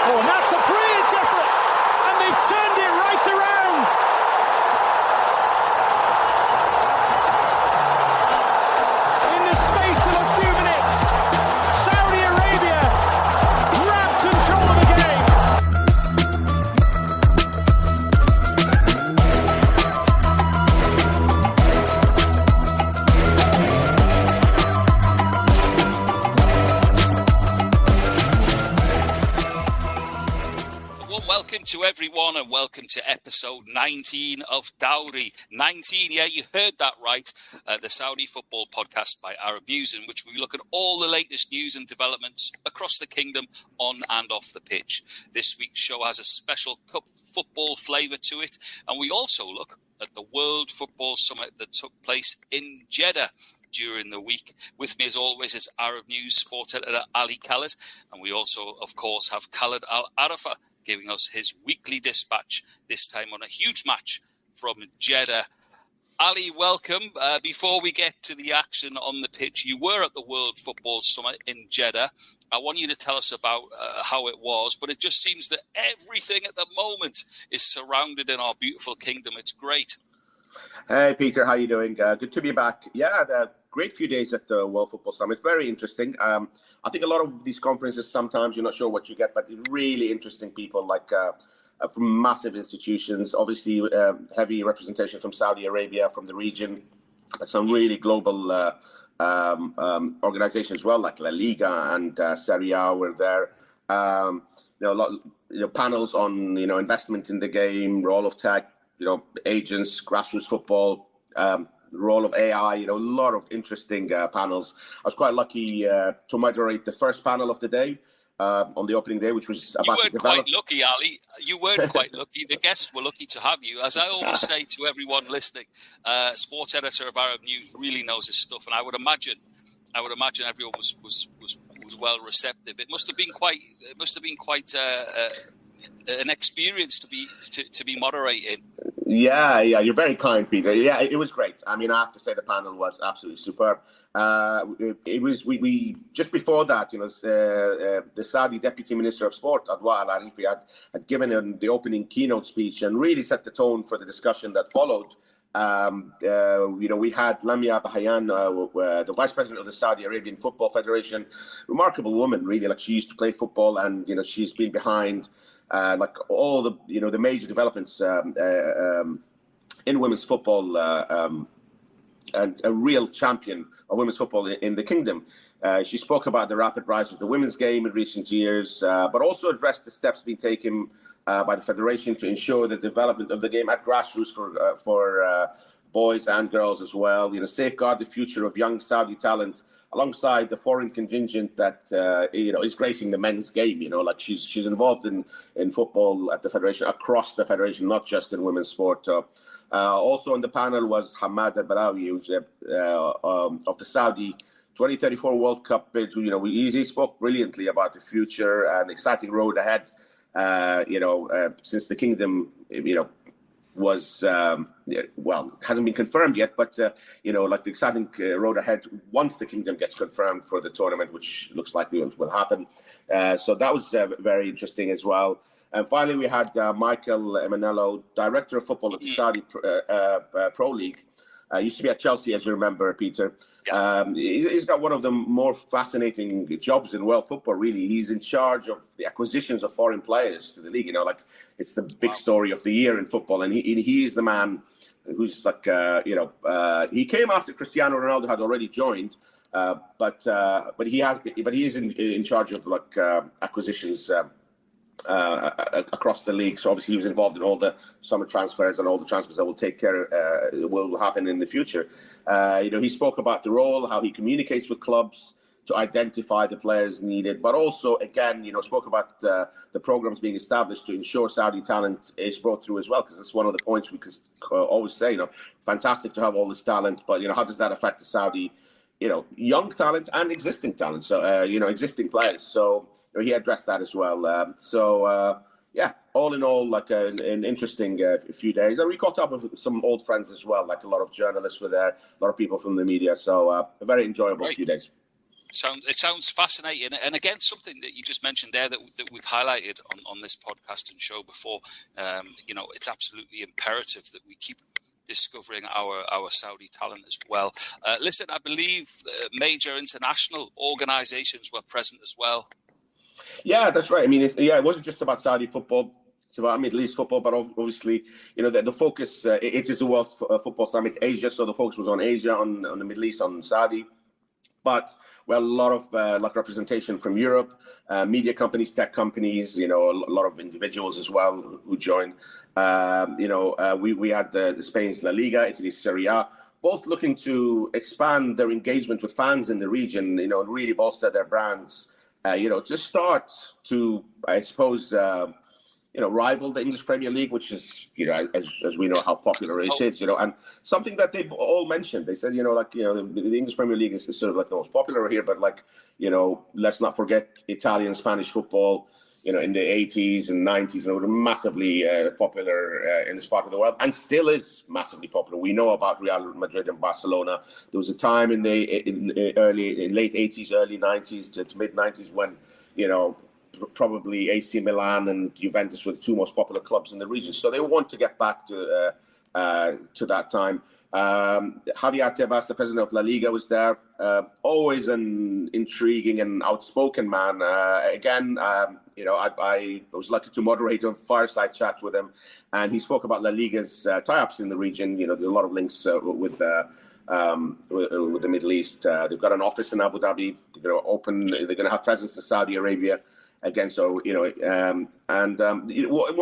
Oh, and that's a brilliant effort. And they've turned it right around. In the space of a few minutes, Saudi Arabia grabbed control of the game. Welcome to everyone and welcome to episode 19 of Dawri. 19, yeah, you heard that right. The Saudi football podcast by Arab News, in which we look at all the latest news and developments across the kingdom on and off the pitch. This week's show has a special cup football flavour to it, and we also look at the World Football Summit that took place in Jeddah during the week. With me, as always, is Arab News Sports Editor Ali Khaled, and we also, of course, have Khaled Alarafah giving us his weekly dispatch, this time on a huge match from Jeddah. Ali, welcome. Before we get to the action on the pitch, you were at the World Football Summit in Jeddah. I want you to tell us about how it was, but it just seems that everything at the moment is surrounded in our beautiful kingdom. It's great. Hey, Peter, how you doing? Good to be back. Yeah, the great few days at the World Football Summit. Very interesting. I think a lot of these conferences, sometimes you're not sure what you get, but really interesting people like from massive institutions, obviously heavy representation from Saudi Arabia, from the region, some really global organizations as well, like La Liga and Serie A were there. A lot, panels on, investment in the game, role of tech, agents, grassroots football, the role of AI, a lot of interesting panels. I was quite lucky to moderate the first panel of the day on the opening day, which was about You weren't quite lucky, Ali. You weren't quite lucky. The guests were lucky to have you. As I always say to everyone listening, sports editor of Arab News really knows his stuff, and I would imagine everyone was well receptive. It must have been quite an experience to be moderating. Yeah, you're very kind, Peter. Yeah, it was great. I mean, I have to say the panel was absolutely superb. It was we just before that, the Saudi Deputy Minister of Sport, Khaled Alarafah, had given the opening keynote speech and really set the tone for the discussion that followed. We had Lamia Bahayan, the Vice President of the Saudi Arabian Football Federation, remarkable woman, really. Like, she used to play football, and she's been behind like all the major developments in women's football, and a real champion of women's football in the kingdom. She spoke about the rapid rise of the women's game in recent years, but also addressed the steps being taken by the federation to ensure the development of the game at grassroots for boys and girls as well. Safeguard the future of young Saudi talent alongside the foreign contingent that is gracing the men's game. Like she's involved in football at the federation, across the federation, not just in women's sport. Also on the panel was Hamad Al-Barawi, who's of the Saudi 2034 World Cup bid. He spoke brilliantly about the future and exciting road ahead. Since the kingdom, was hasn't been confirmed yet, but like the exciting road ahead once the kingdom gets confirmed for the tournament, which looks likely will happen. So that was very interesting as well. And finally, we had Michael Emanello, Director of Football at the Saudi Pro League. Used to be at Chelsea, as you remember, Peter. Yeah. He's got one of the more fascinating jobs in world football, really. He's in charge of the acquisitions of foreign players to the league. It's the big story of the year in football. And he is the man who's like, he came after Cristiano Ronaldo had already joined, but he is in charge of acquisitions across the league. So obviously he was involved in all the summer transfers and all the transfers that will happen in the future. He spoke about the role, how he communicates with clubs to identify the players needed, but also again, spoke about the programs being established to ensure Saudi talent is brought through as well, because that's one of the points we could always say, fantastic to have all this talent, but how does that affect the Saudi young talent and existing talent, so existing players. So he addressed that as well. All in all, like an interesting few days. And we caught up with some old friends as well, like a lot of journalists were there, a lot of people from the media. So a very enjoyable few days. It sounds fascinating, and again, something that you just mentioned there that we've highlighted on this podcast and show before. It's absolutely imperative that we keep discovering our Saudi talent as well. Listen, I believe major international organisations were present as well. Yeah, that's right. I mean, it wasn't just about Saudi football. It's about Middle East football, but obviously, the focus, it is the World Football Summit Asia, so the focus was on Asia, on the Middle East, on Saudi. But we had a lot of representation from Europe, media companies, tech companies, a lot of individuals as well who joined. We had Spain's La Liga, Italy's Serie A, both looking to expand their engagement with fans in the region, and really bolster their brands, to start to, I suppose, rival the English Premier League, which is, as we know how popular it is, and something that they all mentioned. They said, the English Premier League is sort of like the most popular here, but let's not forget Italian, Spanish football, in the 80s and 90s, were massively popular in this part of the world, and still is massively popular. We know about Real Madrid and Barcelona. There was a time in late 80s, early 90s to mid 90s when, probably AC Milan and Juventus were the two most popular clubs in the region. So they want to get back to that time. Javier Tebas, the president of La Liga, was there. Always an intriguing and outspoken man. I was lucky to moderate a fireside chat with him, and he spoke about La Liga's tie-ups in the region. There's a lot of links with the Middle East. They've got an office in Abu Dhabi. They're going to have presence in Saudi Arabia again. So one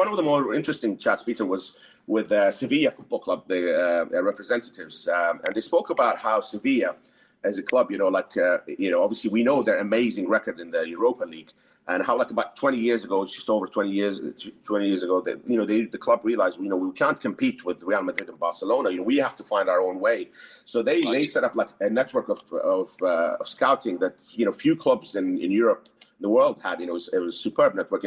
of the more interesting chats, Peter, was with Sevilla Football Club, the representatives, and they spoke about how Sevilla, as a club, obviously we know their amazing record in the Europa League, and how about 20 years ago, just over 20 years ago, that the club realized we can't compete with Real Madrid and Barcelona. We have to find our own way. So they set up a network of scouting that few clubs in Europe, the world had. It was a superb network.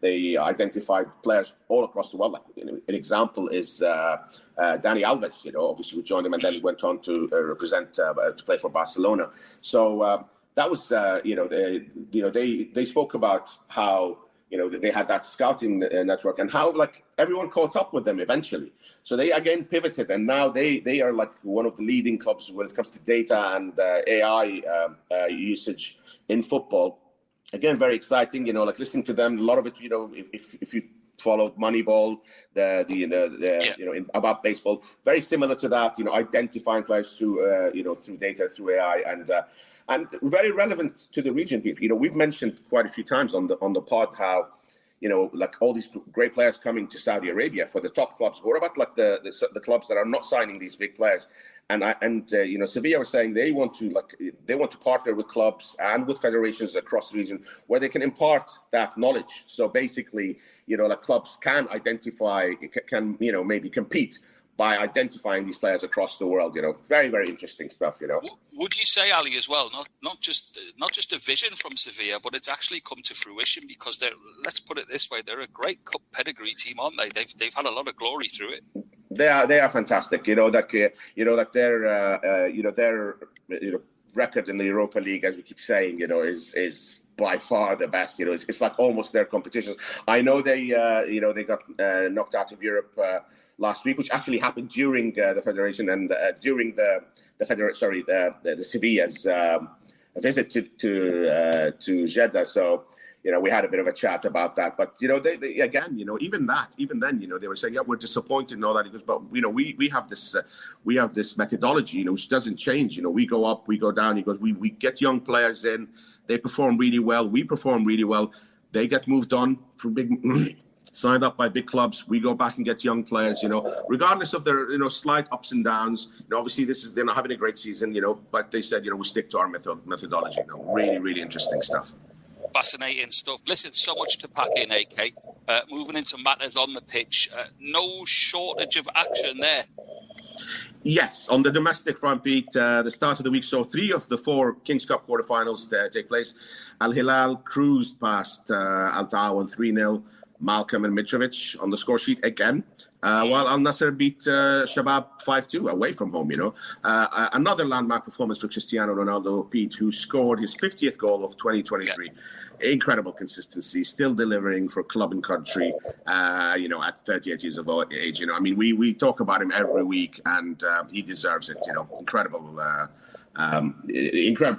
They identified players all across the world. An example is Dani Alves. Obviously we joined him and then went on to represent to play for Barcelona. So that was they spoke about how they had that scouting network and how everyone caught up with them eventually. So they again pivoted, and now they are one of the leading clubs when it comes to data and AI usage in football. Again, very exciting, listening to them. A lot of it, if you followed Moneyball, about baseball, very similar to that, identifying players through data, through AI, and very relevant to the region. We've mentioned quite a few times on the pod how, all these great players coming to Saudi Arabia for the top clubs. What about the clubs that are not signing these big players? And Sevilla was saying they want to partner with clubs and with federations across the region where they can impart that knowledge. So basically, clubs can identify, maybe compete by identifying these players across the world. Very, very interesting stuff. Would you say, Ali, as well, not just a vision from Sevilla, but it's actually come to fruition because let's put it this way, they're a great cup pedigree team, aren't they? They've had a lot of glory through it. They are fantastic. Their record in the Europa League, as we keep saying, is by far the best. It's almost their competition. I know they got knocked out of Europe last week, which actually happened during the federation and during the Sevilla's visit to Jeddah. So we had a bit of a chat about that. But they again, even then, they were saying, yeah, we're disappointed and all that. He goes, but we have this methodology, which doesn't change. We go up, we go down. He goes, we get young players in, they perform really well, we perform really well, they get moved on from signed up by big clubs. We go back and get young players, regardless of their, slight ups and downs. Obviously they're not having a great season, but they said, we stick to our methodology. Really, really interesting stuff. Fascinating stuff. Listen, so much to pack in, AK. Moving into matters on the pitch, no shortage of action there. Yes, on the domestic front, Pete, the start of the week saw 3 of the 4 Kings Cup quarterfinals take place. Al Hilal cruised past Al Ta'awan 3-0. Malcolm and Mitrovic on the score sheet again, while Al Nassr beat Shabab 5-2 away from home, Another landmark performance for Cristiano Ronaldo, Pete, who scored his 50th goal of 2023. Yeah. Incredible consistency, still delivering for club and country, at 38 years of age. We talk about him every week, and he deserves it, Incredible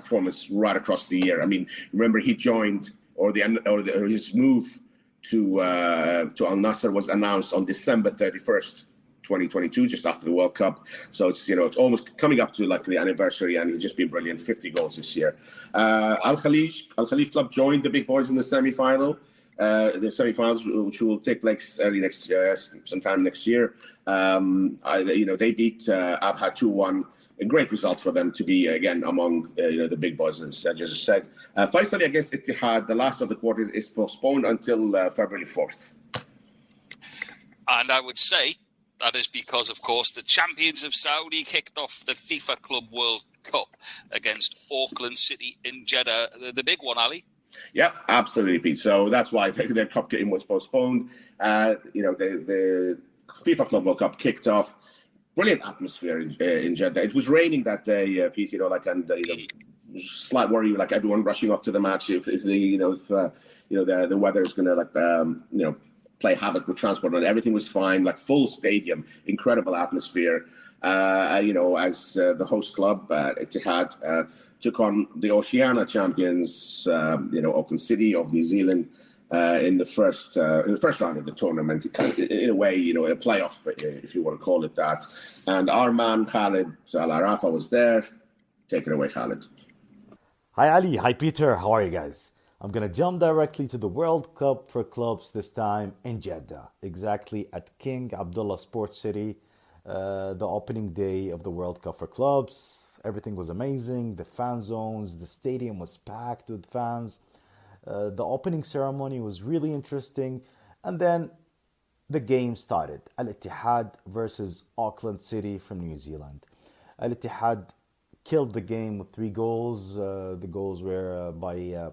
performance right across the year. Remember he joined, or his move to Al Nassr was announced on December 31st, 2022, just after the World Cup. So it's almost coming up to like the anniversary, and he's just been brilliant. 50 goals this year. Al Khalid Club joined the big boys in the semi-final. The semi-finals, which will take place early sometime next year. They beat Abha 2-1. A great result for them to be again among the big boys, as I just said. Faisal against Ittihad, the last of the quarters, is postponed until February 4th. And I would say that is because, of course, the champions of Saudi kicked off the FIFA Club World Cup against Auckland City in Jeddah, the big one, Ali. Yeah, absolutely, Pete. So that's why their cup game was postponed. The FIFA Club World Cup kicked off. Brilliant atmosphere in Jeddah. It was raining that day, Pete. Slight worry, like everyone rushing up to the match if the weather is going to play havoc with transport, and everything was fine. Like full stadium, incredible atmosphere. As the host club, Ittihad, took on the Oceania champions, Auckland City of New Zealand. In the first round of the tournament, in a way, a playoff, if you want to call it that. And our man Khaled Alarafah was there. Take it away, Khaled. Hi, Ali. Hi, Peter. How are you guys? I'm going to jump directly to the World Cup for clubs this time in Jeddah, exactly at King Abdullah Sports City, the opening day of the World Cup for clubs. Everything was amazing. The fan zones, the stadium was packed with fans. The opening ceremony was really interesting. And then the game started. Al-Ittihad versus Auckland City from New Zealand. Al-Ittihad killed the game with 3 goals. The goals were by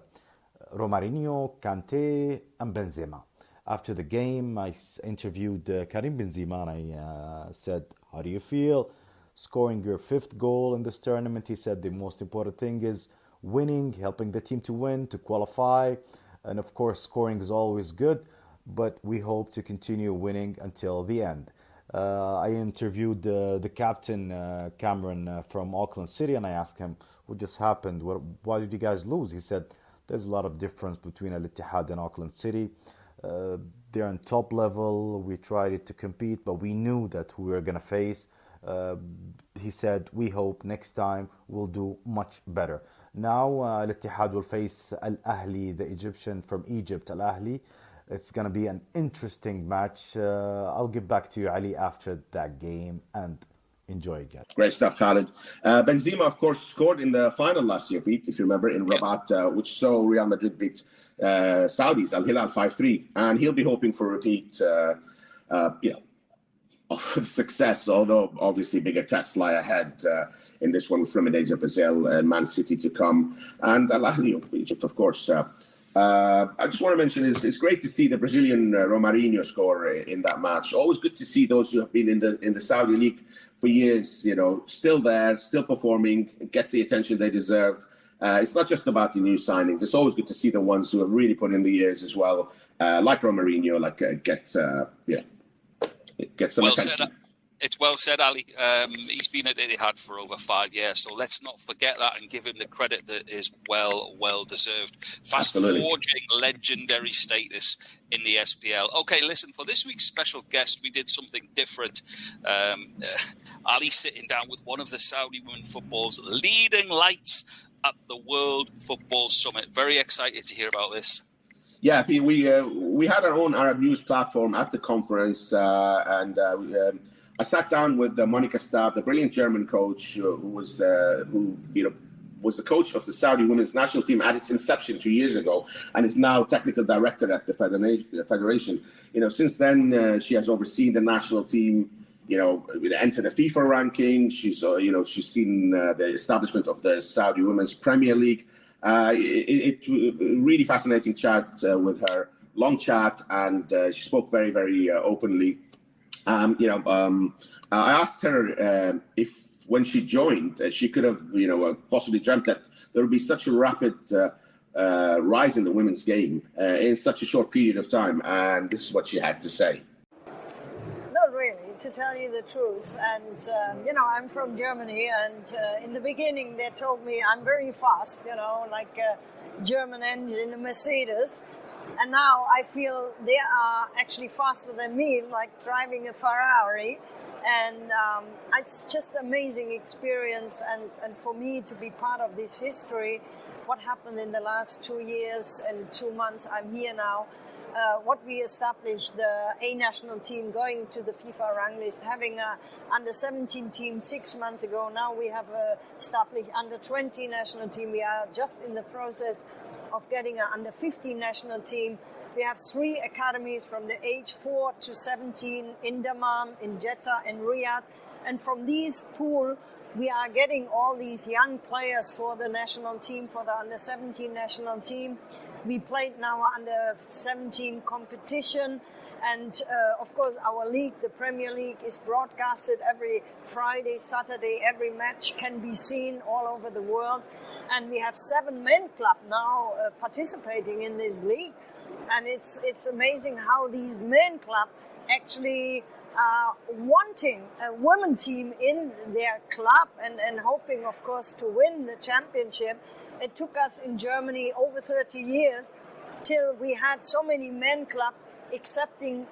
Romarinho, Kante and Benzema. After the game, I interviewed Karim Benzema, and I said, how do you feel scoring your 5th goal in this tournament? He said the most important thing is winning, helping the team to win, to qualify. And of course, scoring is always good, but we hope to continue winning until the end. I interviewed the captain, Cameron, from Auckland City, and I asked him, what just happened? Why did you guys lose? He said, there's a lot of difference between Al-Ittihad and Auckland City. They're on top level. We tried to compete, but we knew that we were going to face. He said, we hope next time we'll do much better. Now Al-Ittihad will face Al-Ahli, the Egyptian from Egypt, Al-Ahli. It's going to be an interesting match. I'll get back to you, Ali, after that game, and enjoy it, guys. Great stuff, Khaled. Benzema, of course, scored in the final last year, Pete, if you remember, in Rabat, which saw Real Madrid beat Saudis, Al-Hilal 5-3. And he'll be hoping for a repeat, of success, although obviously bigger tests lie ahead in this one with Fluminense Brazil and Man City to come, and Al-Ahli of Egypt, of course. I just want to mention it's great to see the Brazilian Romarinho score in that match. Always good to see those who have been in the Saudi League for years, still there, still performing, get the attention they deserved. It's not just about the new signings. It's always good to see the ones who have really put in the years as well, like Romarinho, get some attention. It's well said, Ali. He's been at Ittihad for over 5 years, so let's not forget that and give him the credit that is well deserved. Fast-forging legendary status in the SPL. Okay, listen, for this week's special guest, we did something different. Ali sitting down with one of the Saudi women football's leading lights at the World Football Summit. Very excited to hear about this. Yeah, we had our own Arab news platform at the conference, and I sat down with Monika Staab, the brilliant German coach who was the coach of the Saudi women's national team at its inception 2 years ago, and is now technical director at the federation. Since then she has overseen the national team. Enter the FIFA ranking. She's seen the establishment of the Saudi Women's Premier League. It really fascinating chat with her. long chat, and she spoke very, very openly. I asked her if, when she joined, she could have, possibly dreamt that there would be such a rapid rise in the women's game in such a short period of time, and this is what she had to say. Not really, to tell you the truth. And, I'm from Germany, and in the beginning they told me I'm very fast, like a German engine in a Mercedes. And now I feel they are actually faster than me, like driving a Ferrari. And it's just an amazing experience. And for me to be part of this history, what happened in the last 2 years and 2 months, I'm here now. What we established, the A national team going to the FIFA rank list, having a under 17 team 6 months ago. Now we have established under 20 national team. We are just in the process of getting an under 15 national team. We have 3 academies from the age 4 to 17 in Dammam, in Jeddah, and Riyadh. And from these pool, we are getting all these young players for the national team, for the under 17 national team. We played now under 17 competition, and of course our league, the Premier League, is broadcasted every Friday, Saturday. Every match can be seen all over the world, and we have 7 men club now participating in this league, and it's amazing how these men club actually are wanting a women team in their club and hoping, of course, to win the championship. It took us in Germany over 30 years till we had so many men club accepting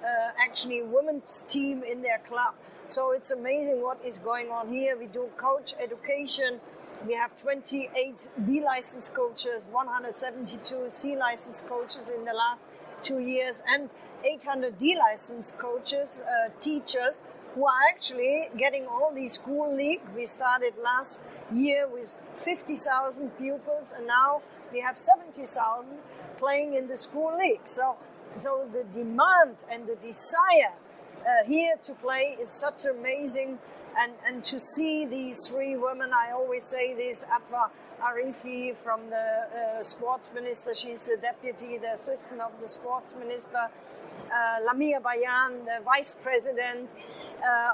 actually women's team in their club. So it's amazing what is going on here. We do coach education. We have 28 B license coaches, 172 C license coaches in the last 2 years, and 800 D license coaches, teachers, who are actually getting all these school league. We started last year with 50,000 pupils, and now we have 70,000 playing in the school league. So the demand and the desire here to play is such amazing, and to see these 3 women, I always say this, Atwa Arifi from the sports minister, she's the deputy, the assistant of the sports minister, Lamia Bayan, the vice president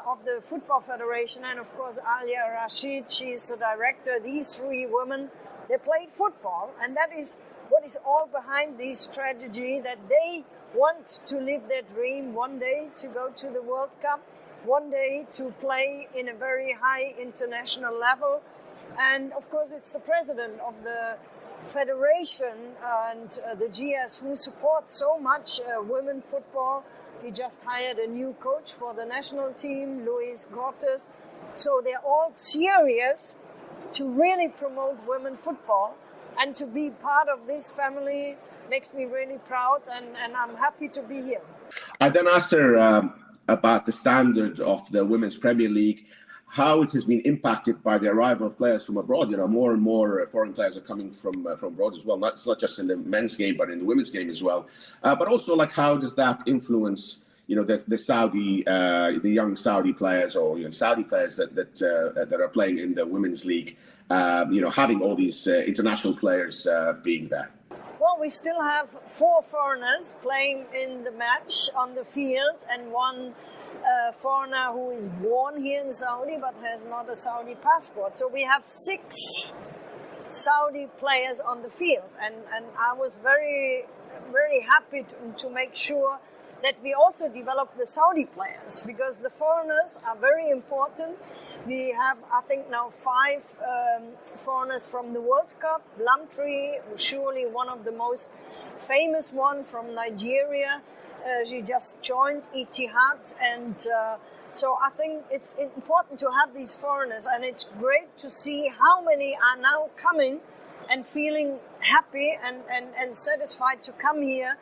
of the Football Federation, and of course Alia Rashid, she's the director. These 3 women, they played football, and that is what is all behind this strategy, that they want to live their dream one day to go to the World Cup, one day to play in a very high international level. And of course it's the president of the federation and the GS who support so much women football. We just hired a new coach for the national team, Luis Cortes. So they're all serious to really promote women football, and to be part of this family makes me really proud, and I'm happy to be here. I then asked her about the standard of the Women's Premier League, how it has been impacted by the arrival of players from abroad. More and more foreign players are coming from abroad as well. It's not just in the men's game, but in the women's game as well. But also, how does that influence, the Saudi, the young Saudi players, or Saudi players that are playing in the women's league? Having all these international players being there. Well, we still have 4 foreigners playing in the match on the field, and 1 foreigner who is born here in Saudi but has not a Saudi passport. So we have 6 Saudi players on the field, and I was very, very happy to make sure that we also develop the Saudi players, because the foreigners are very important. We have, I think now, 5 foreigners from the World Cup. Lamtri, surely one of the most famous one from Nigeria. She just joined Ittihad, and so I think it's important to have these foreigners, and it's great to see how many are now coming and feeling happy and satisfied to come here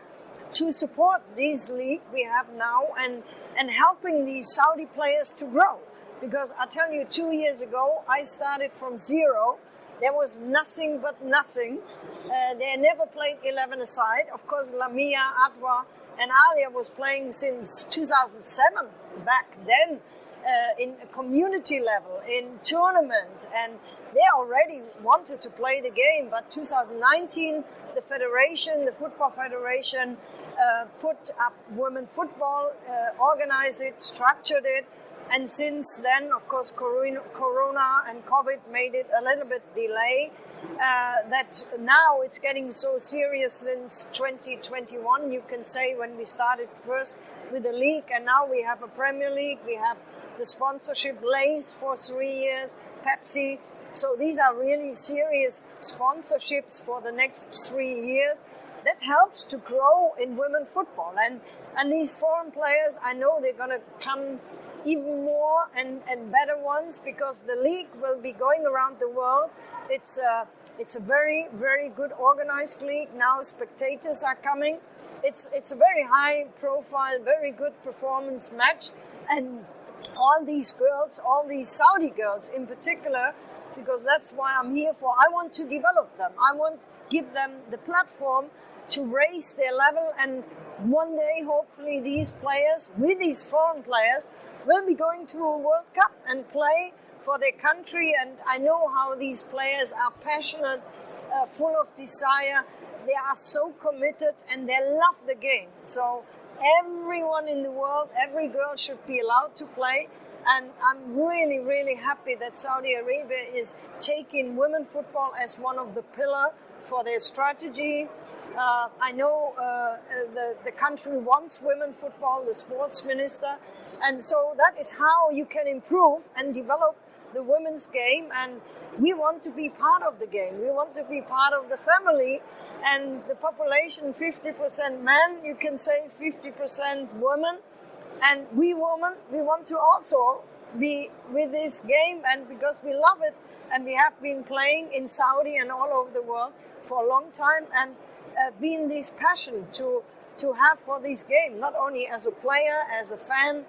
to support this league we have now, and helping these Saudi players to grow. Because I tell you, 2 years ago, I started from zero. There was nothing but nothing. They never played 11-a-side. Of course, Lamia, Adwa, and Alia was playing since 2007. Back then, in a community level, in tournament, and they already wanted to play the game. But 2019, the federation, the Football Federation, put up women football, organized it, structured it. And since then, of course, Corona and COVID made it a little bit delay. That now it's getting so serious since 2021, you can say, when we started first with the league, and now we have a Premier League, we have the sponsorship Lay's for 3 years, Pepsi. So these are really serious sponsorships for the next 3 years. That helps to grow in women football. And these foreign players, I know they're going to come even more and better ones, because the league will be going around the world. It's a very, very good organized league. Now spectators are coming. It's a very high profile, very good performance match. And all these girls, all these Saudi girls in particular, because that's why I'm here for, I want to develop them. I want to give them the platform to raise their level, and one day, hopefully, these players, with these foreign players, will be going to a World Cup and play for their country. And I know how these players are passionate, full of desire. They are so committed and they love the game. So everyone in the world, every girl should be allowed to play. And I'm really, really happy that Saudi Arabia is taking women football as one of the pillars for their strategy. I know the country wants women football, the sports minister. And so that is how you can improve and develop the women's game. And we want to be part of the game. We want to be part of the family. And the population, 50% men, you can say 50% women. And we women, we want to also be with this game, and because we love it, and we have been playing in Saudi and all over the world for a long time, and being this passion to have for this game, not only as a player, as a fan,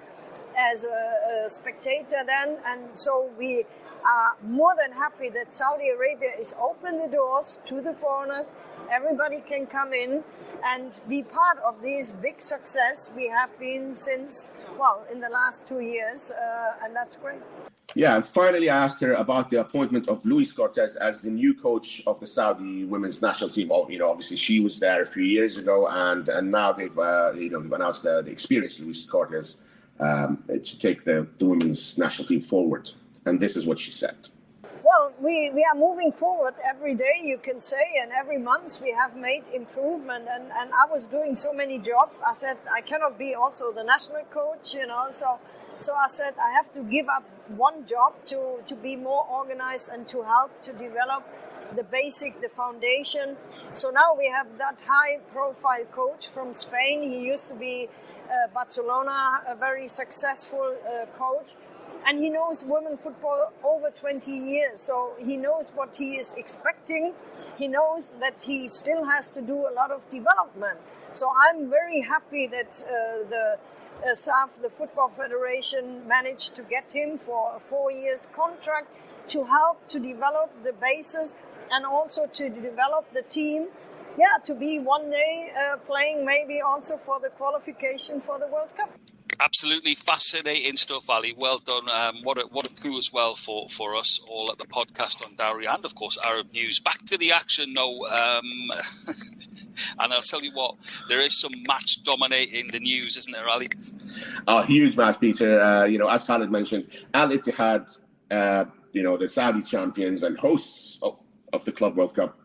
as a spectator then. And so we are more than happy that Saudi Arabia is open the doors to the foreigners. Everybody can come in and be part of this big success we have been since, well, in the last 2 years, and that's great. Yeah, and finally I asked her about the appointment of Luis Cortez as the new coach of the Saudi women's national team. Oh, obviously she was there a few years ago, and now they've announced the experienced Luis Cortez to take the women's national team forward. And this is what she said. Well, we are moving forward every day, you can say, and every month we have made improvement. And I was doing so many jobs. I said I cannot be also the national coach, So I said I have to give up one job to be more organized and to help to develop the foundation. So now we have that high-profile coach from Spain. He used to be Barcelona, a very successful coach. And he knows women football over 20 years, so he knows what he is expecting. He knows that he still has to do a lot of development. So I'm very happy that the SAFF, the Football Federation, managed to get him for a 4 years contract to help to develop the basis and also to develop the team. Yeah, to be one day playing maybe also for the qualification for the World Cup. Absolutely fascinating stuff, Ali. Well done. What a coup as well for us all at the podcast on Dawri and, of course, Arab News. Back to the action, though. And I'll tell you what, there is some match dominating the news, isn't there, Ali? A huge match, Peter. As Khaled mentioned, Al-Ittihad, the Saudi champions and hosts of the Club World Cup,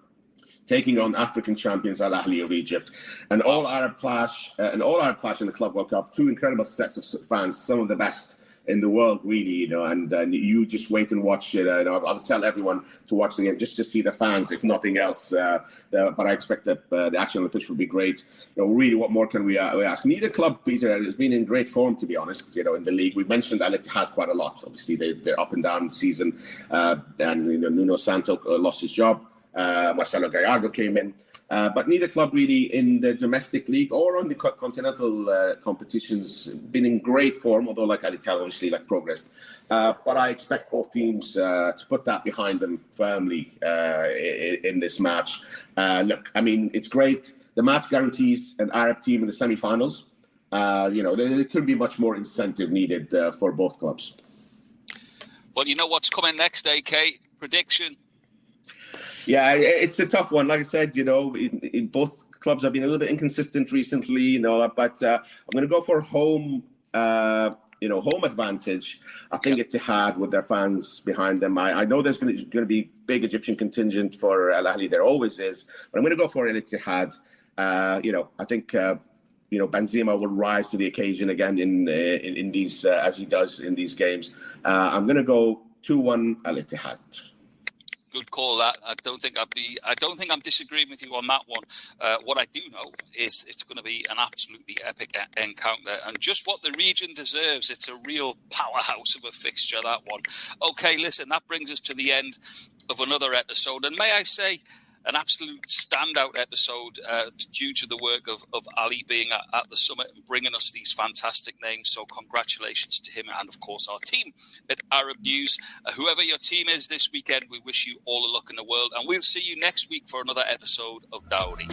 taking on African champions Al Ahly of Egypt, an all-Arab clash in the Club World Cup. Two incredible sets of fans, some of the best in the world, really. And you just wait and watch it. I would tell everyone to watch the game just to see the fans, if nothing else. But I expect that the action on the pitch will be great. Really, what more can we ask? Neither club, Peter, has been in great form, to be honest. In the league, we've mentioned Al-Ittihad quite a lot. Obviously, they're up and down season, and Nuno Santo lost his job. Marcelo Gallardo came in, but neither club really in the domestic league or on the continental competitions been in great form, although like Al-Ittihad obviously progressed. But I expect both teams to put that behind them firmly in this match. Look, I mean, it's great. The match guarantees an Arab team in the semi-finals. there could be much more incentive needed for both clubs. Well, you know what's coming next, AK? Prediction? Yeah, it's a tough one. Like I said, in both clubs have been a little bit inconsistent recently, but I'm going to go for home advantage. I think Ittihad with their fans behind them. I know there's going to be big Egyptian contingent for Al Ahly. There always is, but I'm going to go for Al-Ittihad. I think Benzema will rise to the occasion again in these as he does in these games. I'm going to go 2-1 Al-Ittihad. Good call that. I don't think I'm disagreeing with you on that one. What I do know is it's going to be an absolutely epic encounter, and just what the region deserves. It's a real powerhouse of a fixture, that one. Okay, listen, that brings us to the end of another episode, and may I say, an absolute standout episode due to the work of Ali being at the summit and bringing us these fantastic names. So congratulations to him and, of course, our team at Arab News. Whoever your team is this weekend, we wish you all the luck in the world. And we'll see you next week for another episode of Dawri.